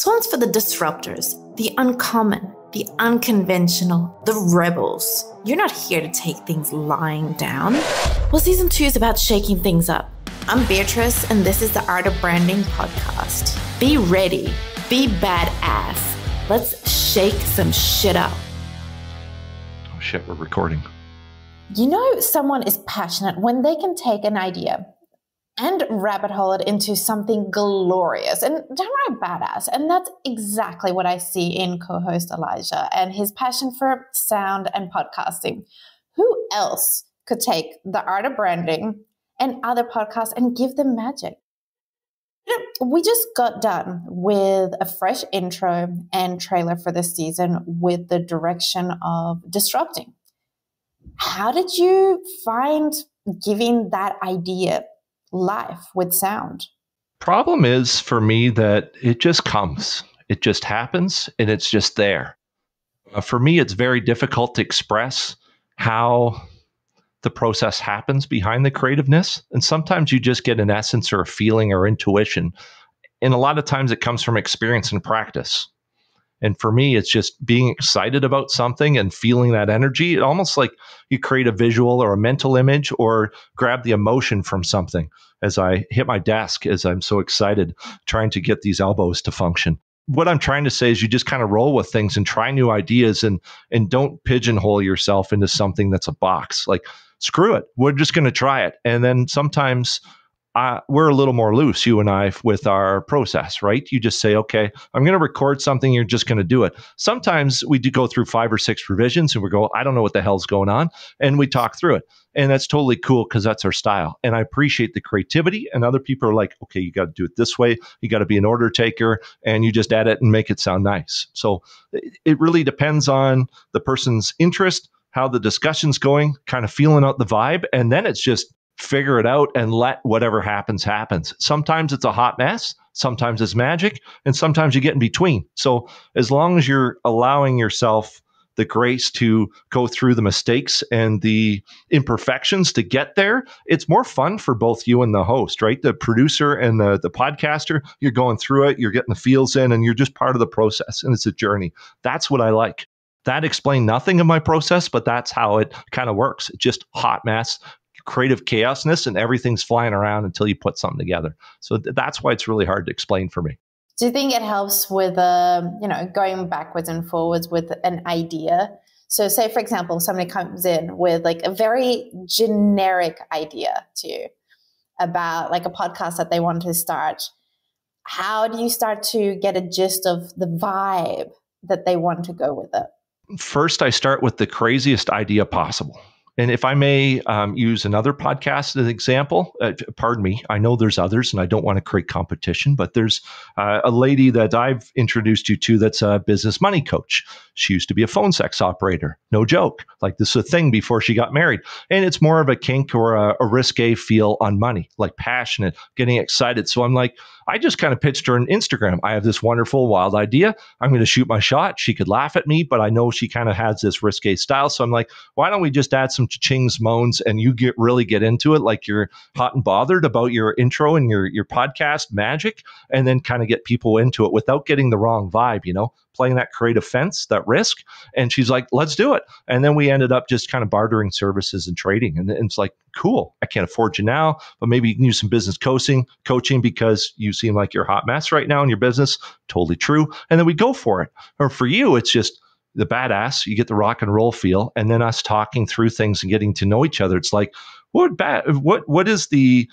This one's for the disruptors, the uncommon, the unconventional, the rebels. You're not here to take things lying down. Well, season 2 is about shaking things up. I'm Beatrice, and this is the Art of Branding podcast. Be ready, be badass. Let's shake some shit up. Oh shit, we're recording. You know, someone is passionate when they can take an idea and rabbit hole it into something glorious and downright badass. And that's exactly what I see in co-host Elijah and his passion for sound and podcasting. Who else could take the Art of Branding and other podcasts and give them magic? We just got done with a fresh intro and trailer for this season with the direction of Disrupting. How did you find giving that idea life with sound? Problem is for me that it just comes. It just happens and it's just there. For me, it's very difficult to express how the process happens behind the creativeness. And sometimes you just get an essence or a feeling or intuition. And a lot of times it comes from experience and practice. And for me, it's just being excited about something and feeling that energy. It almost like you create a visual or a mental image or grab the emotion from something. As I hit my desk, as I'm so excited, trying to get these elbows to function. What I'm trying to say is you just kind of roll with things and try new ideas and don't pigeonhole yourself into something that's a box. Like, screw it. We're just going to try it. And then sometimes we're a little more loose, you and I, with our process, right? You just say, okay, I'm going to record something. You're just going to do it. Sometimes we do go through 5 or 6 revisions and we go, I don't know what the hell's going on. And we talk through it. And that's totally cool because that's our style. And I appreciate the creativity. And other people are like, okay, you got to do it this way. You got to be an order taker and you just edit and make it sound nice. So it really depends on the person's interest, how the discussion's going, kind of feeling out the vibe. And then it's just figure it out and let whatever happens. Sometimes it's a hot mess. Sometimes it's magic. And sometimes you get in between. So as long as you're allowing yourself the grace to go through the mistakes and the imperfections to get there, it's more fun for both you and the host, right? The producer and the podcaster, you're going through it, you're getting the feels in, and you're just part of the process. And it's a journey. That's what I like. That explained nothing of my process, but that's how it kind of works. It's just hot mess, creative chaosness, and everything's flying around until you put something together. So that's why it's really hard to explain for me. Do you think it helps with, going backwards and forwards with an idea? So say, for example, somebody comes in with like a very generic idea to you about like a podcast that they want to start. How do you start to get a gist of the vibe that they want to go with it? First, I start with the craziest idea possible. And if I may use another podcast as an example, pardon me, I know there's others and I don't want to create competition, but there's a lady that I've introduced you to that's a business money coach. She used to be a phone sex operator. No joke. Like this is a thing before she got married. And it's more of a kink or a risque feel on money, like passionate, getting excited. So I'm like, I just kind of pitched her on Instagram. I have this wonderful, wild idea. I'm going to shoot my shot. She could laugh at me, but I know she kind of has this risque style. So I'm like, why don't we just add some cha-chings, moans, and you really get into it like you're hot and bothered about your intro and your podcast magic, and then kind of get people into it without getting the wrong vibe, playing that creative fence, that risk. And she's like, let's do it. And then we ended up just kind of bartering services and trading. And it's like, cool, I can't afford you now, but maybe you can use some business coaching because you seem like you're a hot mess right now in your business. Totally true. And then we go for it. Or for you, it's just the badass, you get the rock and roll feel, and then us talking through things and getting to know each other. It's like, what is the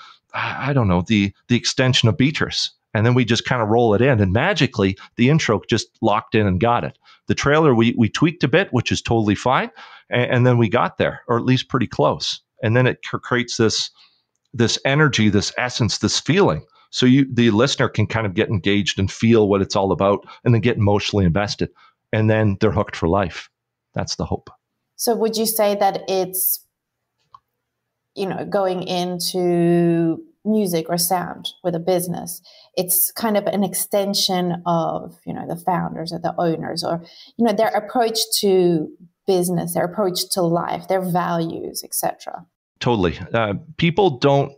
extension of Beatrice? And then we just kind of roll it in, and magically the intro just locked in and got it. The trailer, we tweaked a bit, which is totally fine. And then we got there, or at least pretty close. And then it creates this energy, this essence, this feeling. So the listener can kind of get engaged and feel what it's all about and then get emotionally invested. And then they're hooked for life. That's the hope. So would you say that it's, going into music or sound with a business, it's kind of an extension of, the founders or the owners or, their approach to business, their approach to life, their values, etc.? Totally. People don't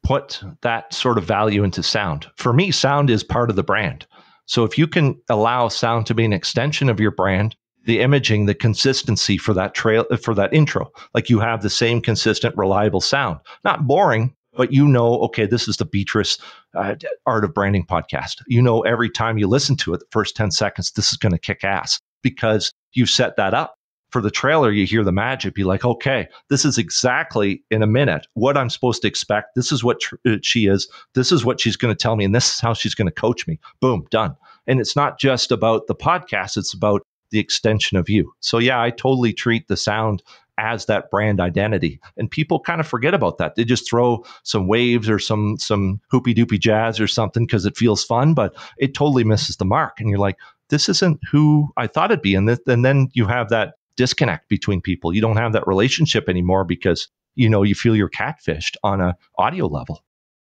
put that sort of value into sound. For me, sound is part of the brand. So if you can allow sound to be an extension of your brand, the imaging, the consistency for that for that intro, like you have the same consistent, reliable sound, not boring, but okay, this is the Beatrice Art of Branding podcast. Every time you listen to it, the first 10 seconds, this is going to kick ass because you set that up. For the trailer, you hear the magic, be like, okay, this is exactly in a minute what I'm supposed to expect. This is what she is. This is what she's going to tell me. And this is how she's going to coach me. Boom, done. And it's not just about the podcast. It's about the extension of you. So yeah, I totally treat the sound as that brand identity. And people kind of forget about that. They just throw some waves or some hoopy doopy jazz or something because it feels fun, but it totally misses the mark. And you're like, this isn't who I thought it'd be. And then you have that disconnect between people. You don't have that relationship anymore because you feel you're catfished on an audio level.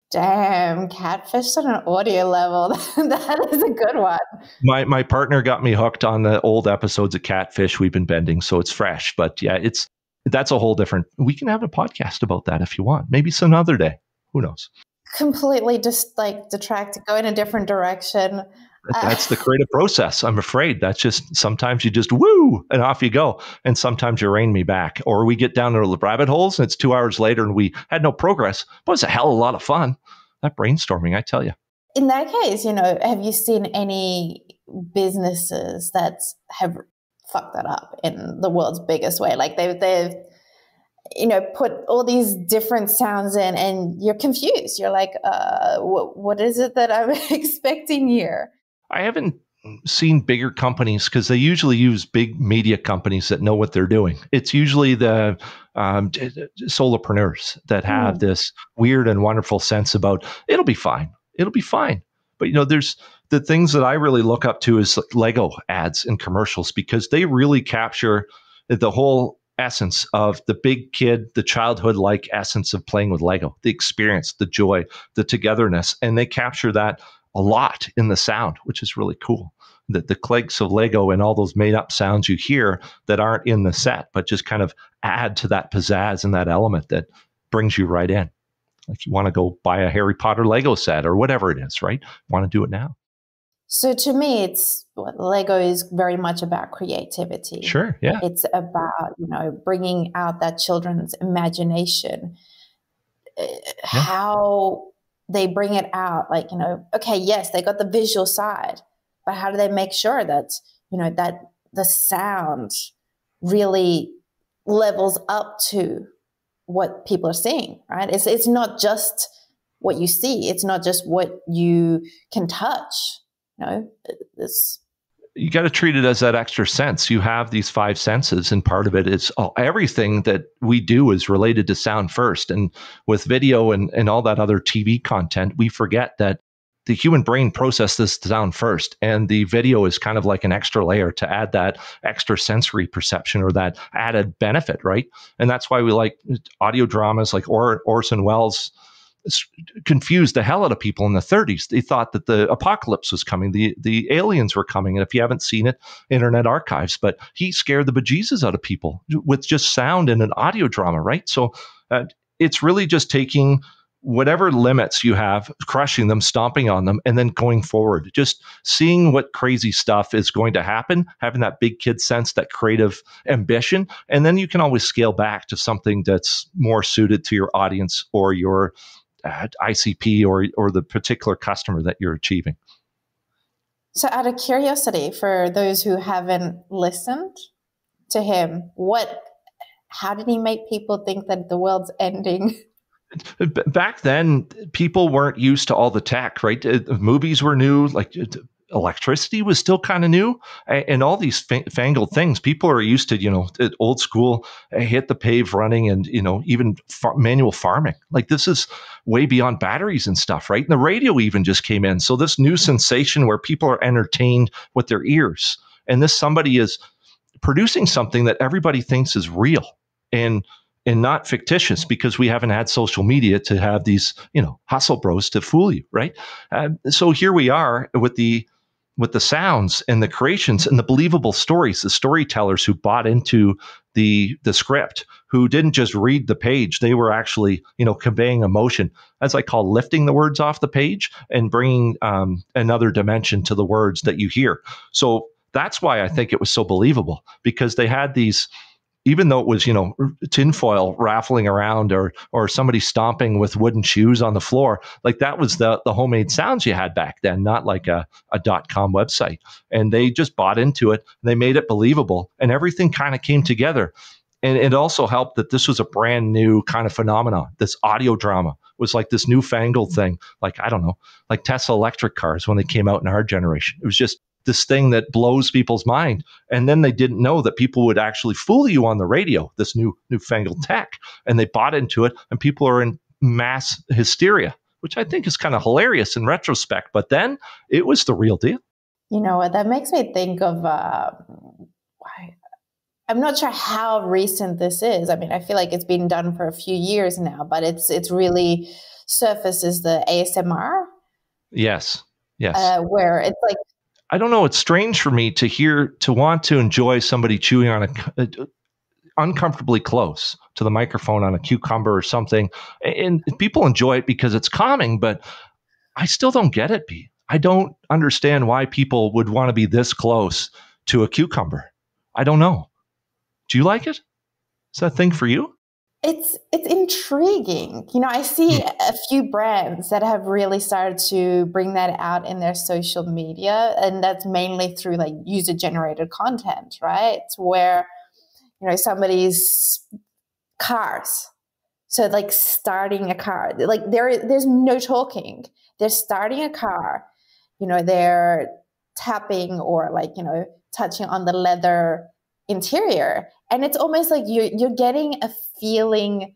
Damn, catfished on an audio level. That is a good one. My partner got me hooked on the old episodes of Catfish we've been bending, so it's fresh. But yeah, that's a whole different. We can have a podcast about that if you want. Maybe some other day. Who knows? Completely just detract, go in a different direction. That's the creative process. I'm afraid that's just sometimes you just woo and off you go. And sometimes you rein me back, or we get down to the rabbit holes and it's 2 hours later and we had no progress, but it's a hell of a lot of fun. That brainstorming, I tell you. In that case, have you seen any businesses that have fucked that up in the world's biggest way? Like they've put all these different sounds in and you're confused. You're like, what is it that I'm expecting here? I haven't seen bigger companies because they usually use big media companies that know what they're doing. It's usually the solopreneurs that have this weird and wonderful sense about it'll be fine. It'll be fine. But, there's the things that I really look up to is like Lego ads and commercials because they really capture the whole essence of the big kid, the childhood-like essence of playing with Lego, the experience, the joy, the togetherness. And they capture that a lot in the sound, which is really cool. The clicks of Lego and all those made-up sounds you hear that aren't in the set, but just kind of add to that pizzazz and that element that brings you right in. Like you want to go buy a Harry Potter Lego set or whatever it is, right? Want to do it now. So to me, Lego is very much about creativity. Sure, yeah. It's about, bringing out that children's imagination. How they bring it out, okay, yes, they got the visual side, but how do they make sure that, that the sound really levels up to what people are seeing, right? It's not just what you see. It's not just what you can touch. You got to treat it as that extra sense. You have these 5 senses, and part of it is everything that we do is related to sound first. And with video and all that other TV content, we forget that the human brain processes sound first, and the video is kind of like an extra layer to add that extra sensory perception or that added benefit, right? And that's why we like audio dramas like Orson Welles confused the hell out of people in the 30s. They thought that the apocalypse was coming, the aliens were coming. And if you haven't seen it, Internet Archives, but he scared the bejesus out of people with just sound in an audio drama, right? So it's really just taking whatever limits you have, crushing them, stomping on them, and then going forward, just seeing what crazy stuff is going to happen, having that big kid sense, that creative ambition. And then you can always scale back to something that's more suited to your audience or your ICP or the particular customer that you're achieving. So out of curiosity, for those who haven't listened to him, how did he make people think that the world's ending? Back then, people weren't used to all the tech, right? Movies were new, like electricity was still kind of new, and all these fangled things. People are used to, old school, hit the pave running, and even manual farming. Like this is way beyond batteries and stuff, right? And the radio even just came in. So this new sensation where people are entertained with their ears, and somebody is producing something that everybody thinks is real and not fictitious, because we haven't had social media to have these, hustle bros to fool you, right? So here we are with the with the sounds and the creations and the believable stories, the storytellers who bought into the script, who didn't just read the page, they were actually, conveying emotion, as I call lifting the words off the page and bringing another dimension to the words that you hear. So that's why I think it was so believable, because they had these, even though it was, tinfoil raffling around or somebody stomping with wooden shoes on the floor, like that was the homemade sounds you had back then, not like a .com website. And they just bought into it. And they made it believable, and everything kind of came together. And it also helped that this was a brand new kind of phenomenon. This audio drama was like this newfangled thing. Like, I don't know, like Tesla electric cars when they came out in our generation. It was just this thing that blows people's mind. And then they didn't know that people would actually fool you on the radio, this newfangled tech. And they bought into it, and people are in mass hysteria, which I think is kind of hilarious in retrospect. But then it was the real deal. You know what? That makes me think of, I'm not sure how recent this is. I mean, I feel like it's been done for a few years now, but it's really surfaces the ASMR. Yes. Where it's like, I don't know. It's strange for me to want to enjoy somebody chewing on a uncomfortably close to the microphone on a cucumber or something. And people enjoy it because it's calming, but I still don't get it, B. I don't understand why people would want to be this close to a cucumber. I don't know. Do you like it? Is that a thing for you? It's intriguing. I see a few brands that have really started to bring that out in their social media, and that's mainly through like user-generated content, right? Where, somebody's cars. So like starting a car, like there's no talking. They're starting a car, they're tapping or like, touching on the leather interior. And it's almost like you're getting a feeling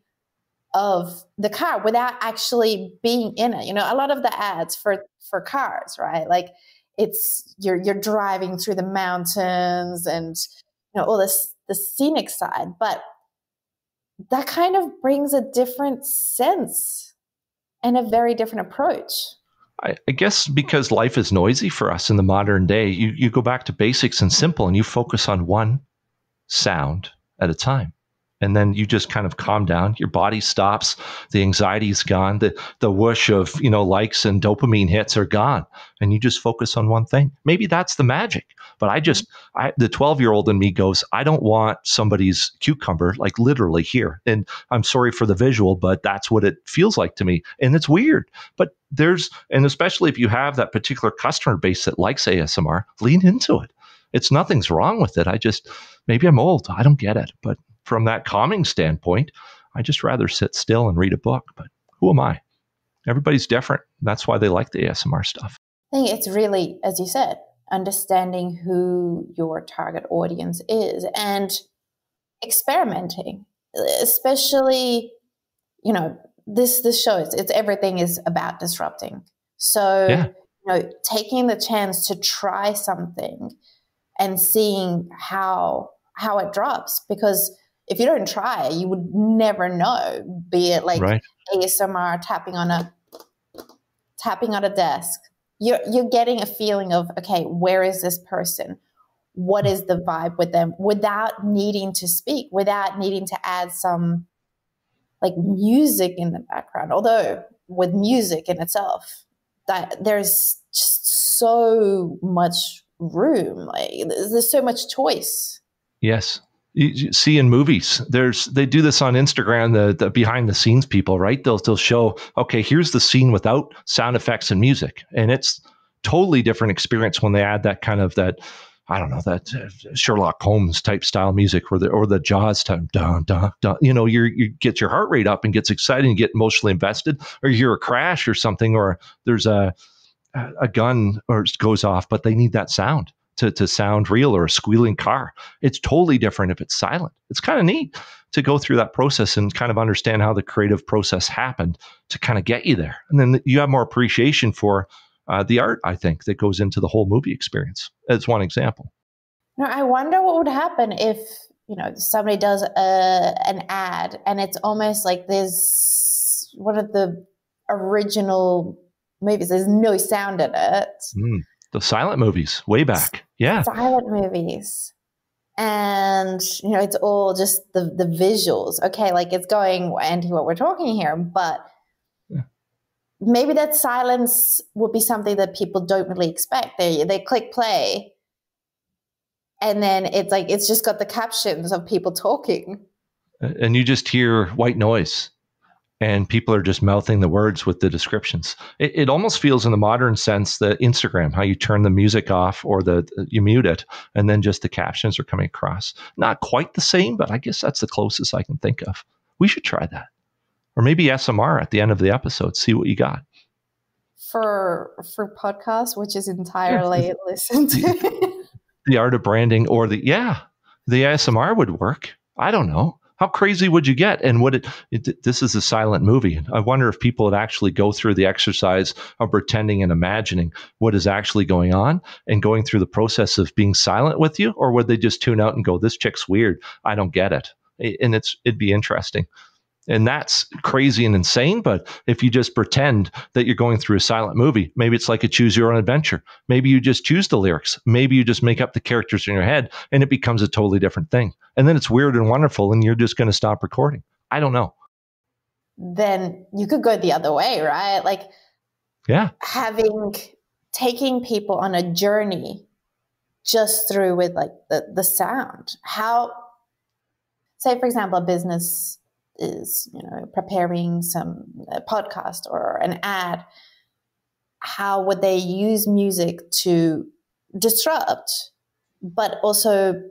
of the car without actually being in it. A lot of the ads for cars, right? Like it's you're driving through the mountains and all the scenic side, but that kind of brings a different sense and a very different approach. I guess because life is noisy for us in the modern day, you go back to basics and simple, and you focus on one sound at a time. And then you just kind of calm down. Your body stops. The anxiety's gone. The whoosh of, likes and dopamine hits are gone. And you just focus on one thing. Maybe that's the magic. But the 12-year-old in me goes, I don't want somebody's cucumber, like literally here. And I'm sorry for the visual, but that's what it feels like to me. And it's weird. But and especially if you have that particular customer base that likes ASMR, lean into it. Nothing's wrong with it. Maybe I'm old. I don't get it. But from that calming standpoint, I just rather sit still and read a book. But who am I? Everybody's different. That's why they like the ASMR stuff. I think it's really, as you said, understanding who your target audience is and experimenting, especially, this shows everything is about disrupting. So, taking the chance to try something and seeing how it drops, because if you don't try, you would never know, be it like right. ASMR tapping on a desk. You're getting a feeling of, okay, where is this person? What is the vibe with them, without needing to speak, without needing to add some like music in the background. Although with music in itself, that there's just so much room, like there's so much choice. Yes. You see in movies, they do this on Instagram, the behind the scenes people, right? They'll show, okay, here's the scene without sound effects and music. And it's totally different experience when they add that kind of that Sherlock Holmes type style music or the Jaws type, dun, dun, dun. You get your heart rate up and gets excited and get emotionally invested, or you hear a crash or something, or there's a gun or goes off, but they need that sound to sound real, or a squealing car. It's totally different if it's silent. It's kind of neat to go through that process and kind of understand how the creative process happened to kind of get you there. And then you have more appreciation for the art, I think, that goes into the whole movie experience. As one example. Now, I wonder what would happen if, somebody does an ad and it's almost like there's one of the original movies, there's no sound in it. The silent movies, way back. Yeah. Silent movies. And, it's all just the visuals. Okay, like it's going anti what we're talking here, but maybe that silence would be something that people don't really expect. They click play, and then it's just got the captions of people talking. And you just hear white noise. And people are just mouthing the words with the descriptions. It almost feels in the modern sense that Instagram, how you turn the music off or you mute it, and then just the captions are coming across. Not quite the same, but I guess that's the closest I can think of. We should try that. Or maybe SMR at the end of the episode, see what you got. For podcasts, which is entirely listened to. The art of branding or the ASMR would work. I don't know. How crazy would you get? And this is a silent movie. I wonder if people would actually go through the exercise of pretending and imagining what is actually going on and going through the process of being silent with you, or would they just tune out and go, this chick's weird, I don't get it. And it'd be interesting. And that's crazy and insane. But if you just pretend that you're going through a silent movie, maybe it's like a choose your own adventure. Maybe you just choose the lyrics. Maybe you just make up the characters in your head and it becomes a totally different thing. And then it's weird and wonderful and you're just going to stop recording. I don't know. Then you could go the other way, right? Like, yeah, taking people on a journey just through with like the sound. How, say, for example, a business is preparing some podcast or an ad, how would they use music to disrupt but also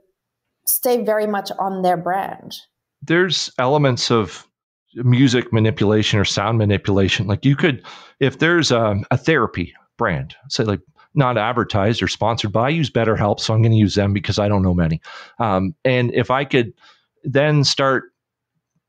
stay very much on their brand? There's elements of music manipulation or sound manipulation. Like you could, if there's a therapy brand, say like not advertised or sponsored, but I use BetterHelp, so I'm going to use them because I don't know many. And if I could then start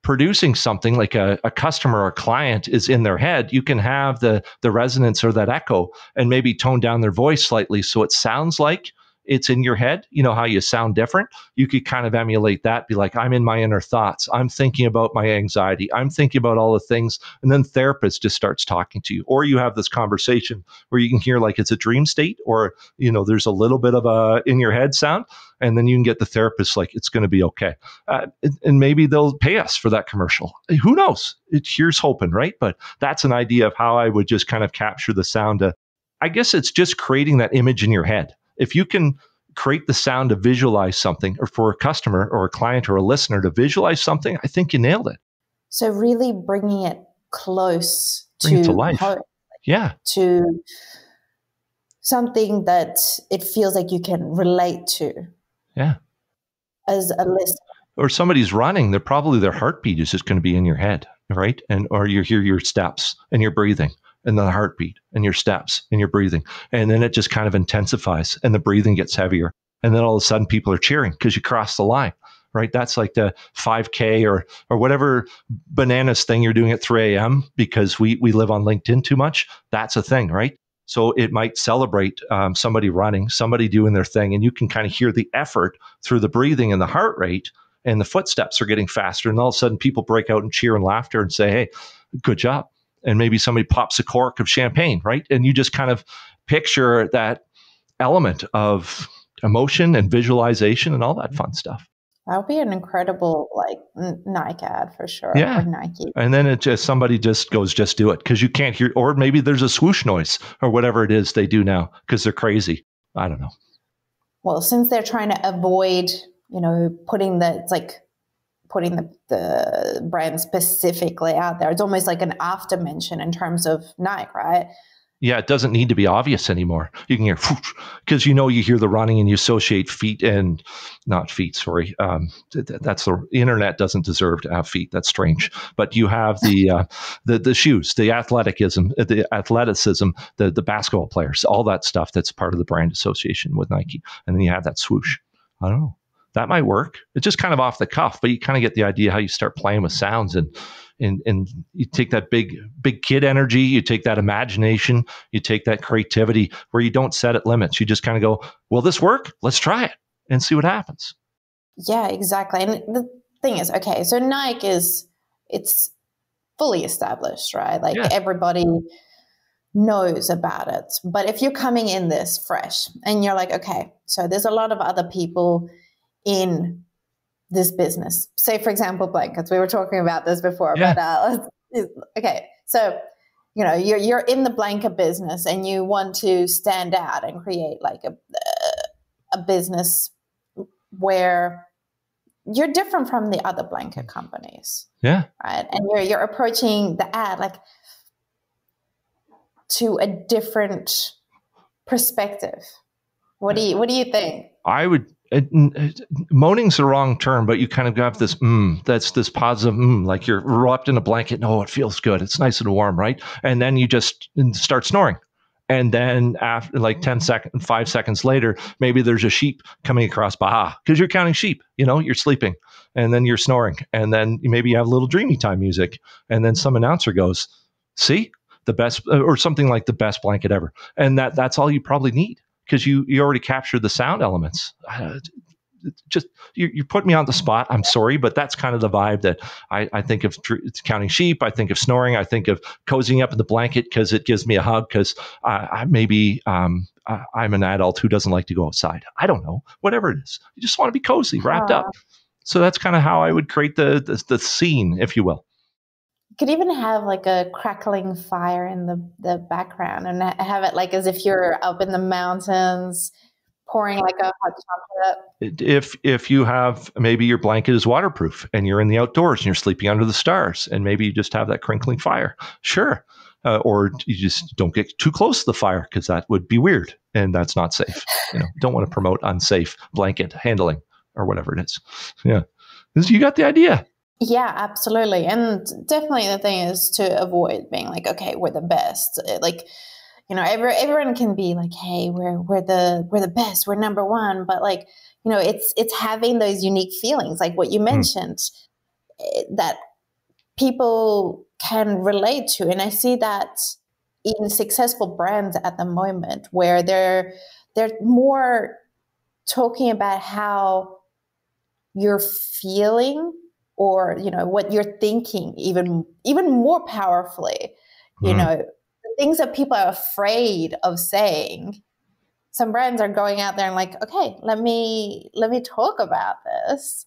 producing something like a customer or a client is in their head, you can have the resonance or that echo and maybe tone down their voice slightly so it sounds like it's in your head. You know how you sound different? You could kind of emulate that, be like, I'm in my inner thoughts. I'm thinking about my anxiety. I'm thinking about all the things. And then therapist just starts talking to you. Or you have this conversation where you can hear like it's a dream state or, there's a little bit of a in your head sound. And then you can get the therapist like, it's going to be okay. And maybe they'll pay us for that commercial. Who knows? Here's hoping, right? But that's an idea of how I would just kind of capture the sound. I guess it's just creating that image in your head. If you can create the sound to visualize something, or for a customer or a client or a listener to visualize something, I think you nailed it. So really bringing it close to life. Home, to something that it feels like you can relate to. Yeah. As a listener. Or somebody's running, their heartbeat is just going to be in your head, right? Or you hear your steps and your breathing. And the heartbeat and your steps and your breathing. And then it just kind of intensifies and the breathing gets heavier. And then all of a sudden people are cheering because you crossed the line, right? That's like the 5K or whatever bananas thing you're doing at 3 a.m. because we live on LinkedIn too much. That's a thing, right? So it might celebrate somebody running, somebody doing their thing. And you can kind of hear the effort through the breathing and the heart rate and the footsteps are getting faster. And all of a sudden people break out in cheer and laughter and say, hey, good job. And maybe somebody pops a cork of champagne, right? And you just kind of picture that element of emotion and visualization and all that fun stuff. That would be an incredible Nike ad for sure. Yeah. Or Nike. And then somebody just goes, just do it because you can't hear, or maybe there's a swoosh noise or whatever it is they do now because they're crazy. I don't know. Well, since they're trying to avoid, putting the brand specifically out there. It's almost like an after mention in terms of Nike, right? Yeah, it doesn't need to be obvious anymore. You can hear, because you hear the running and you associate feet and not feet, sorry. That's the internet doesn't deserve to have feet. That's strange. But you have the shoes, the athleticism, the basketball players, all that stuff that's part of the brand association with Nike. And then you have that swoosh. I don't know. That might work. It's just kind of off the cuff, but you kind of get the idea how you start playing with sounds and you take that big kid energy, you take that imagination, you take that creativity where you don't set it limits. You just kind of go, will this work? Let's try it and see what happens. Yeah, exactly. And the thing is, okay, so Nike it's fully established, right? Like everybody knows about it. But if you're coming in this fresh and you're like, okay, so there's a lot of other people in this business. Say, for example, blankets. We were talking about this before, Yeah. but okay. So, you know, you're in the blanket business and you want to stand out and create like a business where you're different from the other blanket companies. Yeah. Right. And you're approaching the ad like to a different perspective. What do you think? I would, moaning's the wrong term, but you kind of have this, that's this positive, like you're wrapped in a blanket. No, it feels good. It's nice and warm, right? And then you just start snoring. And then after like 5 seconds later, maybe there's a sheep coming across, because you're counting sheep, you're sleeping and then you're snoring. And then maybe you have a little dreamy time music. And then some announcer goes, see, the best, or something like the best blanket ever. And that's all you probably need, because you already captured the sound elements. Just you put me on the spot. I'm sorry, but that's kind of the vibe that I think of counting sheep. I think of snoring. I think of cozying up in the blanket because it gives me a hug, because I'm an adult who doesn't like to go outside. I don't know, whatever it is. You just want to be cozy, wrapped up. So that's kind of how I would create the scene, if you will. You could even have like a crackling fire in the background and have it like as if you're up in the mountains pouring like a hot chocolate. If you have, maybe your blanket is waterproof and you're in the outdoors and you're sleeping under the stars, and maybe you just have that crinkling fire. Sure. Or you just don't get too close to the fire, because that would be weird and that's not safe. Don't want to promote unsafe blanket handling or whatever it is. Yeah. You got the idea. Yeah, absolutely. And definitely the thing is to avoid being like, okay, we're the best. Like, everyone can be like, hey, we're the best, we're number one. But like, it's having those unique feelings, like what you mentioned, that people can relate to. And I see that in successful brands at the moment, where they're more talking about how you're feeling, or what you're thinking, even more powerfully. The things that people are afraid of saying, some brands are going out there and like, okay, let me talk about this,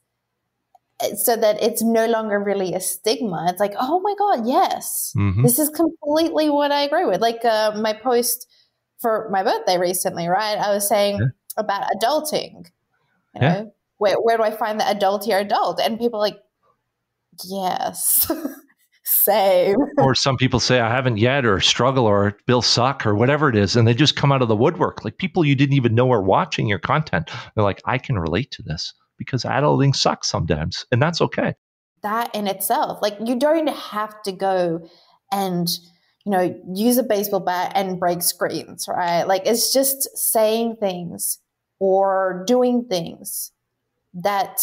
so that it's no longer really a stigma. It's like, oh my God, yes, this is completely what I agree with. Like my post for my birthday recently, right? I was saying about adulting, where do I find the adultier adult? And people are like, yes, same. Or some people say, I haven't yet, or struggle, or Bill suck, or whatever it is. And they just come out of the woodwork. Like people you didn't even know are watching your content. They're like, I can relate to this, because adulting sucks sometimes. And that's okay. That in itself, like you don't have to go and, use a baseball bat and break screens, right? Like it's just saying things or doing things that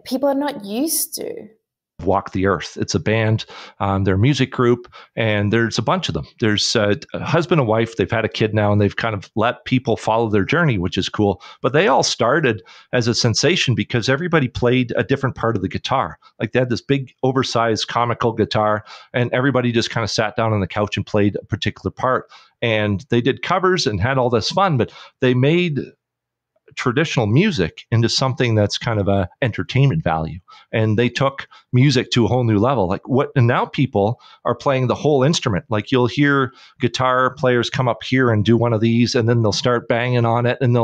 people are not used to. Walk the Earth. It's a band, they're a music group, and there's a bunch of them. There's a husband and wife. They've had a kid now, and they've kind of let people follow their journey, which is cool. But they all started as a sensation because everybody played a different part of the guitar. Like they had this big, oversized, comical guitar, and everybody just kind of sat down on the couch and played a particular part. And they did covers and had all this fun, but they made traditional music into something that's kind of a entertainment value. And they took music to a whole new level. And now people are playing the whole instrument. Like you'll hear guitar players come up here and do one of these, and then they'll start banging on it. And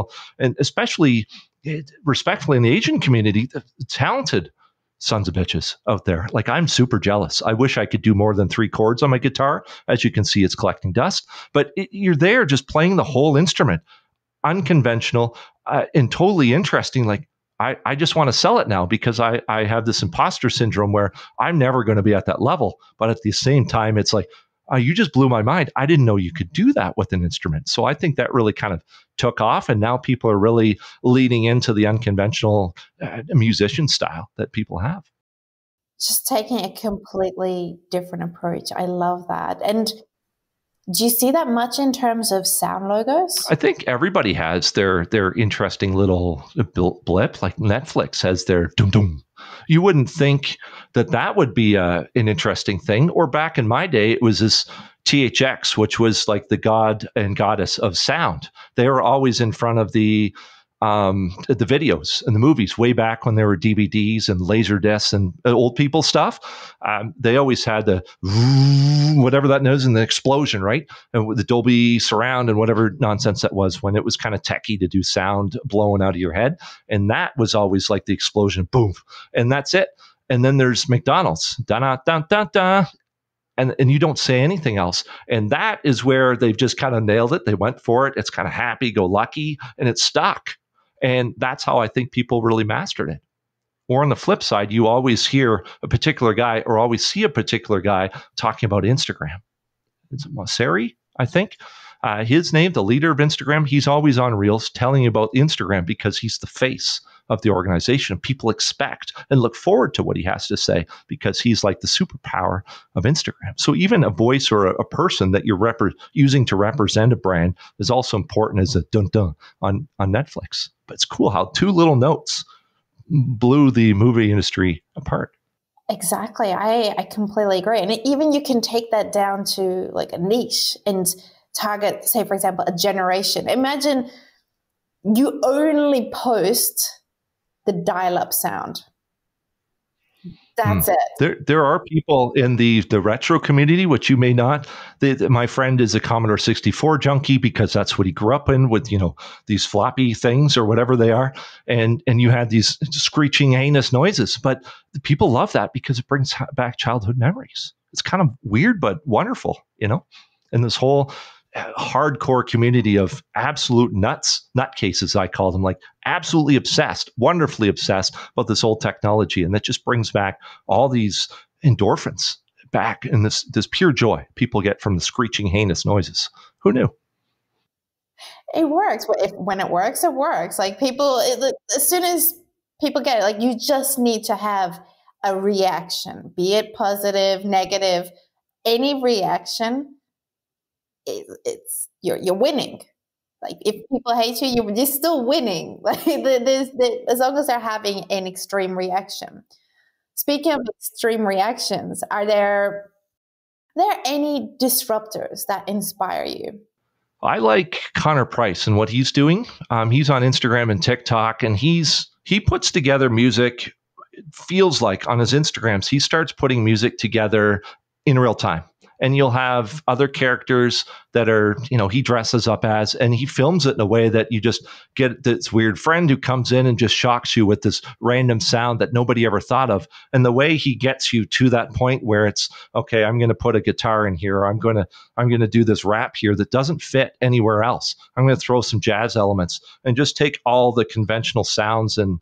especially respectfully in the Asian community, the talented sons of bitches out there. Like I'm super jealous. I wish I could do more than 3 chords on my guitar. As you can see, it's collecting dust, but you're there just playing the whole instrument. Unconventional and totally interesting. Like I just want to sell it now, because I have this imposter syndrome where I'm never going to be at that level. But at the same time, it's like, you just blew my mind. I didn't know you could do that with an instrument. So I think that really kind of took off. And now people are really leaning into the unconventional musician style that people have. Just taking a completely different approach. I love that. And do you see that much in terms of sound logos? I think everybody has their interesting little blip, like Netflix has their dum dum. You wouldn't think that would be an interesting thing. Or back in my day, it was this THX, which was like the god and goddess of sound. They were always in front of the videos and the movies way back when there were DVDs and laser discs and old people stuff. They always had the whatever that is and the explosion, right? And with the Dolby surround and whatever nonsense that was when it was kind of techie to do sound blowing out of your head. And that was always like the explosion, boom, and that's it. And then there's McDonald's, da-da-da-da-da. And you don't say anything else. And that is where they've just kind of nailed it. They went for it. It's kind of happy-go-lucky, and it's stuck. And that's how I think people really mastered it. Or on the flip side, you always hear a particular guy or always see a particular guy talking about Instagram. It's Mosseri, I think. His name, the leader of Instagram, he's always on Reels telling you about Instagram because he's the face of the organization. People expect and look forward to what he has to say because he's like the superpower of Instagram. So even a voice or a person that you're using to represent a brand is also important as a dun-dun on Netflix. But it's cool how two little notes blew the movie industry apart. Exactly. I completely agree. And even you can take that down to like a niche and target, say, for example, a generation. Imagine you only post the dial-up sound. That's it. There are people in the retro community, which you may not. My friend is a Commodore 64 junkie because that's what he grew up in with, these floppy things or whatever they are. And you had these screeching, heinous noises. But people love that because it brings back childhood memories. It's kind of weird, but wonderful, And this whole hardcore community of absolute nutcases, I call them, like absolutely obsessed, wonderfully obsessed about this old technology. And that just brings back all these endorphins back and this pure joy people get from the screeching, heinous noises. Who knew? It works. When it works, it works. Like as soon as people get it, like you just need to have a reaction, be it positive, negative, any reaction. You're winning. Like if people hate you, you're still winning. Like as long as they're having an extreme reaction. Speaking of extreme reactions, are there any disruptors that inspire you? I like Connor Price and what he's doing. He's on Instagram and TikTok, and he puts together music. It feels like on his Instagrams, he starts putting music together in real time. And you'll have other characters that are, he dresses up as, and he films it in a way that you just get this weird friend who comes in and just shocks you with this random sound that nobody ever thought of. And the way he gets you to that point where it's, okay, I'm going to put a guitar in here. Or I'm going to do this rap here that doesn't fit anywhere else. I'm going to throw some jazz elements and just take all the conventional sounds and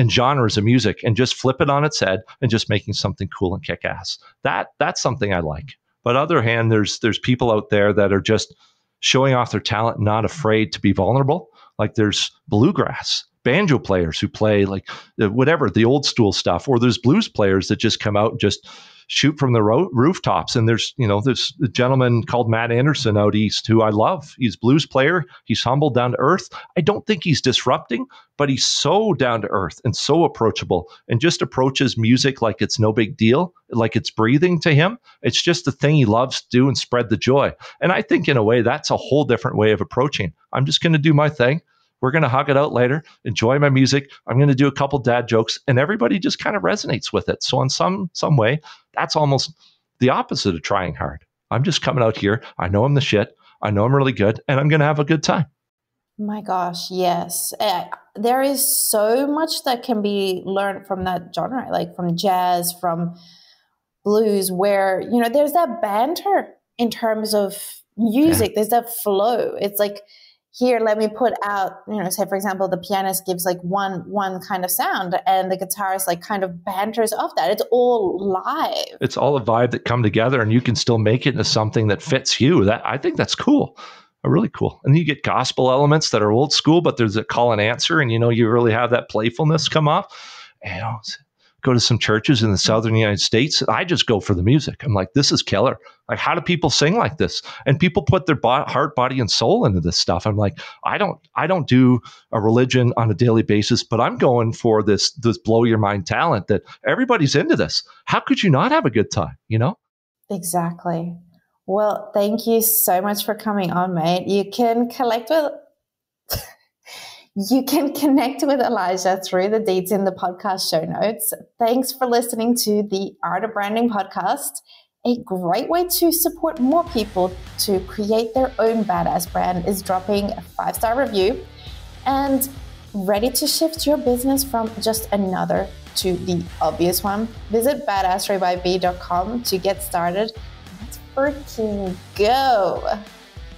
genres of music and just flip it on its head and just making something cool and kick ass. That's something I like. But on the other hand, there's people out there that are just showing off their talent, not afraid to be vulnerable. Like there's bluegrass banjo players who play like whatever, the old school stuff, or there's blues players that just come out and just shoot from the rooftops. And there's a gentleman called Matt Anderson out east who I love. He's a blues player. He's humble, down to earth. I don't think he's disrupting, but he's so down to earth and so approachable and just approaches music like it's no big deal, like it's breathing to him. It's just the thing he loves to do and spread the joy. And I think in a way, that's a whole different way of approaching. I'm just going to do my thing. We're going to hug it out later, enjoy my music. I'm going to do a couple dad jokes, and everybody just kind of resonates with it. So in some way, that's almost the opposite of trying hard. I'm just coming out here. I know I'm the shit. I know I'm really good, and I'm going to have a good time. My gosh, yes. There is so much that can be learned from that genre, like from jazz, from blues, where, there's that banter in terms of music. Yeah. There's that flow. It's like, here, let me put out, say, for example, the pianist gives like one kind of sound and the guitarist like kind of banters off that. It's all live. It's all a vibe that come together and you can still make it into something that fits you. I think that's cool. Really cool. And you get gospel elements that are old school, but there's a call and answer and, you really have that playfulness come off. Go to some churches in the southern United States. I just go for the music. I'm like, this is killer. Like, how do people sing like this? And people put their heart, body, and soul into this stuff. I'm like, I don't do a religion on a daily basis, but I'm going for this blow your mind talent that everybody's into this. How could you not have a good time? Exactly. Well, thank you so much for coming on, mate. You can connect with Elijah through the deeds in the podcast show notes. Thanks for listening to the Art of Branding podcast. A great way to support more people to create their own badass brand is dropping a 5-star review and ready to shift your business from just another to the obvious one. Visit badassraybyb.com to get started. Let's freaking go.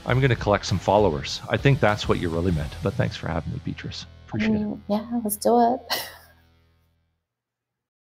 I'm going to collect some followers. I think that's what you really meant. But thanks for having me, Beatrice. Appreciate it. Yeah, let's do it.